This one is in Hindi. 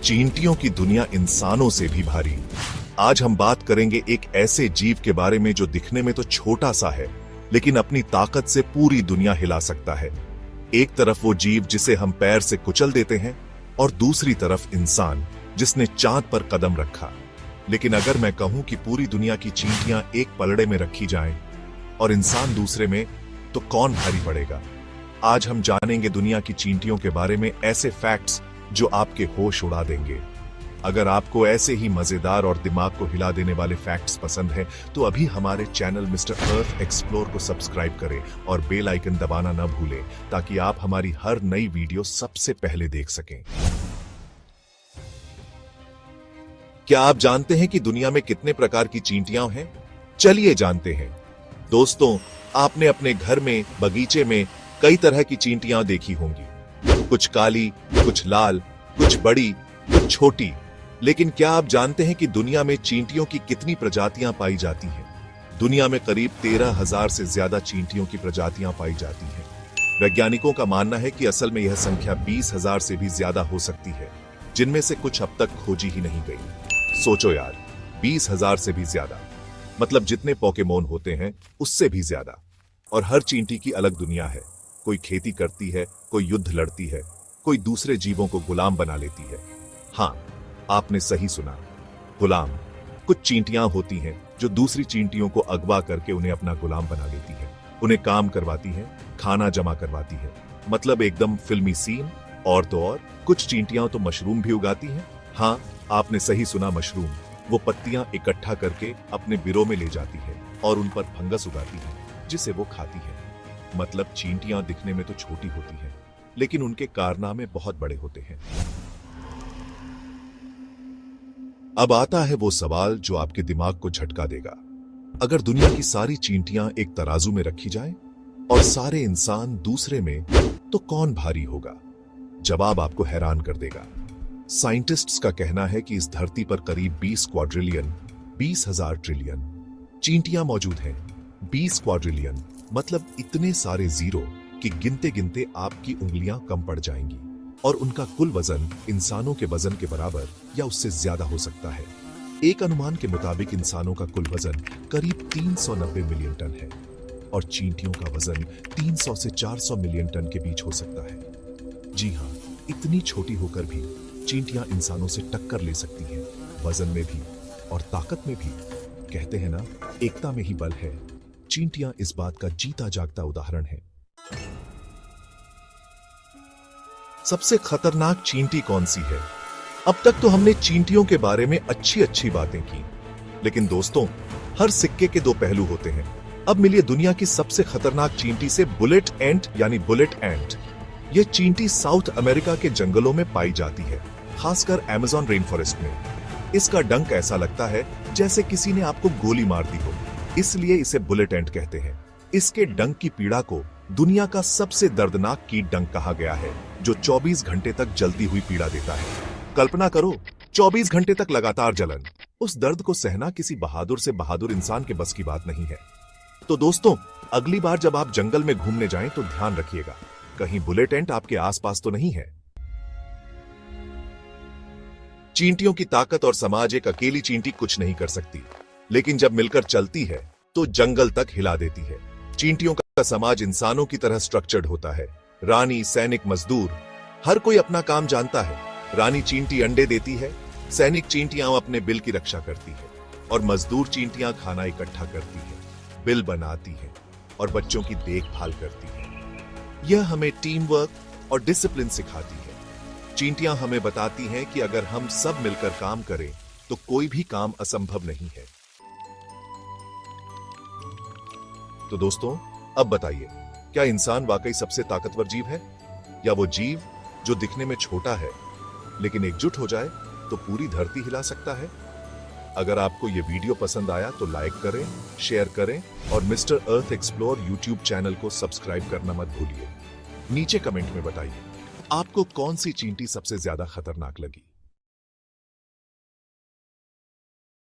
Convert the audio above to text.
चींटियों की दुनिया इंसानों से भी भारी। आज हम बात करेंगे एक ऐसे जीव के बारे में जो दिखने में तो छोटा सा है, लेकिन अपनी ताकत से पूरी दुनिया हिला सकता है। एक तरफ वो जीव जिसे हम पैर से कुचल देते हैं और दूसरी तरफ इंसान जिसने चांद पर कदम रखा। लेकिन अगर मैं कहूं कि पूरी दुनिया की चींटियां एक पलड़े में रखी जाएं और इंसान दूसरे में, तो कौन भारी पड़ेगा? आज हम जानेंगे दुनिया की चींटियों के बारे में ऐसे फैक्ट्स जो आपके होश उड़ा देंगे। अगर आपको ऐसे ही मजेदार और दिमाग को हिला देने वाले फैक्ट्स पसंद हैं, तो अभी हमारे चैनल मिस्टर अर्थ एक्सप्लोर को सब्सक्राइब करें और बेल आइकन दबाना न भूलें, ताकि आप हमारी हर नई वीडियो सबसे पहले देख सकें। क्या आप जानते हैं कि दुनिया में कितने प्रकार की चींटियां हैं? चलिए जानते हैं। दोस्तों, आपने अपने घर में, बगीचे में कई तरह की चींटियां देखी होंगी। कुछ काली, कुछ लाल, कुछ बड़ी, कुछ छोटी। लेकिन क्या आप जानते हैं कि दुनिया में चींटियों की कितनी प्रजातियां पाई जाती हैं? दुनिया में करीब 13,000 से ज्यादा चींटियों की प्रजातियां पाई जाती हैं। वैज्ञानिकों का मानना है कि असल में यह संख्या 20,000 से भी ज्यादा हो सकती है, जिनमें से कुछ अब तक खोजी ही नहीं गई। सोचो यार, 20,000 से भी ज्यादा, मतलब जितने पोकेमोन होते हैं उससे भी ज्यादा। और हर चींटी की अलग दुनिया है। कोई खेती करती है, कोई युद्ध लड़ती है, कोई दूसरे जीवों को गुलाम बना लेती है। हाँ, आपने सही सुना, गुलाम। कुछ चींटियां होती हैं जो दूसरी चींटियों को अगवा करके उन्हें अपना गुलाम बना लेती है, उन्हें काम करवाती है, खाना जमा करवाती है। मतलब एकदम फिल्मी सीन। और तो और, कुछ चींटियां तो मशरूम भी उगाती हैं। हाँ, आपने सही सुना, मशरूम। वो पत्तियां इकट्ठा करके अपने बिरों में ले जाती है और उन पर फंगस उगाती है, जिसे वो खाती है। मतलब चींटियां दिखने में तो छोटी होती हैं, लेकिन उनके कारनामे बहुत बड़े होते हैं। अब आता है वो सवाल जो आपके दिमाग को झटका देगा। अगर दुनिया की सारी चींटियां एक तराजू में रखी जाएं और सारे इंसान दूसरे में, तो कौन भारी होगा? जवाब आपको हैरान कर देगा। साइंटिस्ट्स का कहना है कि इस धरती पर करीब 20 क्वाड्रिलियन, 20,000 ट्रिलियन चींटियां मौजूद हैं। 20 क्वाड्रिलियन मतलब इतने सारे जीरो कि गिनते गिनते आपकी उंगलियां कम पड़ जाएंगी, और उनका कुल वजन इंसानों के वजन के बराबर या उससे ज्यादा हो सकता है। एक अनुमान के मुताबिक इंसानों का कुल वजन करीब 390 मिलियन टन है और चींटियों का वजन 300 से 400 मिलियन टन के बीच हो सकता है। जी हाँ, इतनी छोटी होकर भी चींटियां इंसानों से टक्कर ले सकती हैं, वजन में भी और ताकत में भी। कहते हैं ना, एकता में ही बल है। चींटियां इस बात का जीता जागता उदाहरण है। सबसे खतरनाक चींटी कौन सी है? अब तक तो हमने चींटियों के बारे में अच्छी अच्छी बातें की, लेकिन दोस्तों, हर सिक्के के दो पहलू होते हैं। अब मिलिए दुनिया की सबसे खतरनाक चींटी से, बुलेट एंट यानी बुलेट एंट। यह चींटी साउथ अमेरिका के जंगलों में पाई जाती है, खासकर अमेज़न रेन फॉरेस्ट में। इसका डंक ऐसा लगता है जैसे किसी ने आपको गोली मार दी हो, इसलिए इसे बुलेट एंट कहते हैं। इसके डंक की पीड़ा को दुनिया का सबसे दर्दनाक कीट डंक कहा गया है, जो 24 घंटे तक जलती हुई पीड़ा देता है। कल्पना करो, 24 घंटे तक लगातार जलन। उस दर्द को सहना किसी बहादुर से बहादुर इंसान के बस की बात नहीं है। तो दोस्तों, अगली बार जब आप जंगल में घूमने जाएं तो ध्यान रखिएगा, कहीं बुलेट एंट आपके आसपास तो नहीं है। चींटियों की ताकत और समाज। एक अकेली चींटी कुछ नहीं कर सकती, लेकिन जब मिलकर चलती है तो जंगल तक हिला देती है। चींटियों का समाज इंसानों की तरह स्ट्रक्चर्ड होता है। रानी, सैनिक, मजदूर, हर कोई अपना काम जानता है। रानी चींटी अंडे देती है, सैनिक चींटियां अपने बिल की रक्षा करती है, और मजदूर चींटियां खाना इकट्ठा करती है, बिल बनाती है और बच्चों की देखभाल करती है। यह हमें टीम वर्क और डिसिप्लिन सिखाती है। चींटियां हमें बताती हैं कि अगर हम सब मिलकर काम करें तो कोई भी काम असंभव नहीं है। तो दोस्तों, अब बताइए, क्या इंसान वाकई सबसे ताकतवर जीव है, या वो जीव जो दिखने में छोटा है लेकिन एकजुट हो जाए तो पूरी धरती हिला सकता है? अगर आपको यह वीडियो पसंद आया तो लाइक करें, शेयर करें और मिस्टर अर्थ एक्सप्लोर यूट्यूब चैनल को सब्सक्राइब करना मत भूलिए। नीचे कमेंट में बताइए, आपको कौन सी चींटी सबसे ज्यादा खतरनाक लगी।